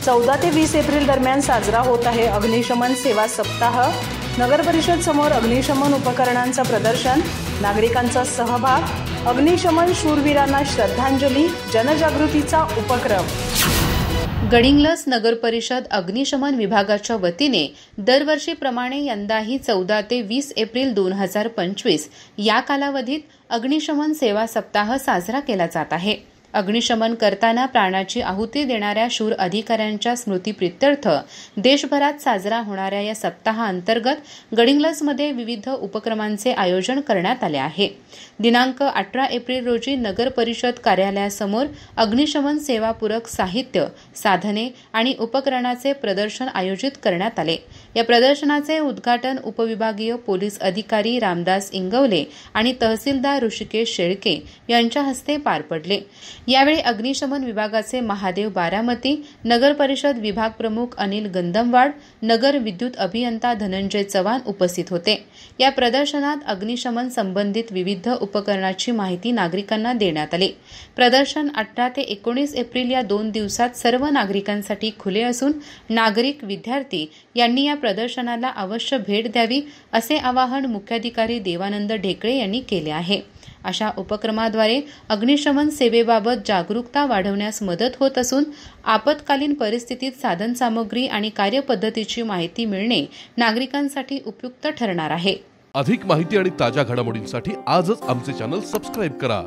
14 ते 20 एप्रिल दरम्यान साजरा होत आहे अग्निशमन सेवा सप्ताह। नगर परिषद समोर अग्निशमन उपकरणांचं प्रदर्शन, नागरिकांचा सहभाग, अग्निशमन शूरवीरांना श्रद्धांजली, जनजागृतीचा उपक्रम। गडिंग्लज नगर परिषद अग्निशमन विभागाच्या वतीने दरवर्षीप्रमाणे यंदाही 14 ते 20 एप्रिल 2025 या कालावधीत अग्निशमन सेवा सप्ताह साजरा केला जात आहे। अग्निशमन करताना प्राणाची आहुती देणाऱ्या शूर अधिकाऱ्यांच्या स्मृतीप्रित्यर्थ देशभरात साजरा होणाऱ्या या सप्ताहाअंतर्गत गडिंग्लजमध्ये विविध उपक्रमांचे आयोजन करण्यात आले आहे। दिनांक 18 एप्रिल रोजी नगर परिषद कार्यालयासमोर अग्निशमन सेवापूरक साहित्य, साधने आणि उपकरणाचे प्रदर्शन आयोजित करण्यात आले। या प्रदर्शनाचे उद्घाटन उपविभागीय पोलीस अधिकारी रामदास इंगवले आणि तहसीलदार ऋषिकेश शेळके यांच्या हस्ते पार पडले। यावेळी अग्निशमन विभागाचे महादेव बारामती, नगर परिषद विभाग प्रमुख अनिल गंधमवाड, नगर विद्युत अभियंता धनंजय चव्हाण उपस्थित होते। या प्रदर्शनात अग्निशमन संबंधित विविध उपकरणाची माहिती नागरिकांना देण्यात आली। प्रदर्शन 18 ते 19 एप्रिल या 2 दिवसात सर्व नागरिकांसाठी खुले असून नागरिक, विद्यार्थी यांनी या प्रदर्शनाला अवश्य भेट द्यावी असे आवाहन मुख्याधिकारी देवानंद ढेकळे यांनी केले आहे। अशा उपक्रमाद्वारे अग्निशमन सेवेबाबत जागरूकता वाढवण्यास मदत होत असून आपत्कालीन परिस्थितीत साधनसामग्री आणि कार्यपद्धतीची माहिती मिळणे नागरिकांसाठी उपयुक्त ठरणार आहे। अधिक माहिती आणि ताज्या घडामोडींसाठी आजच आमचे चॅनल सबस्क्राइब करा।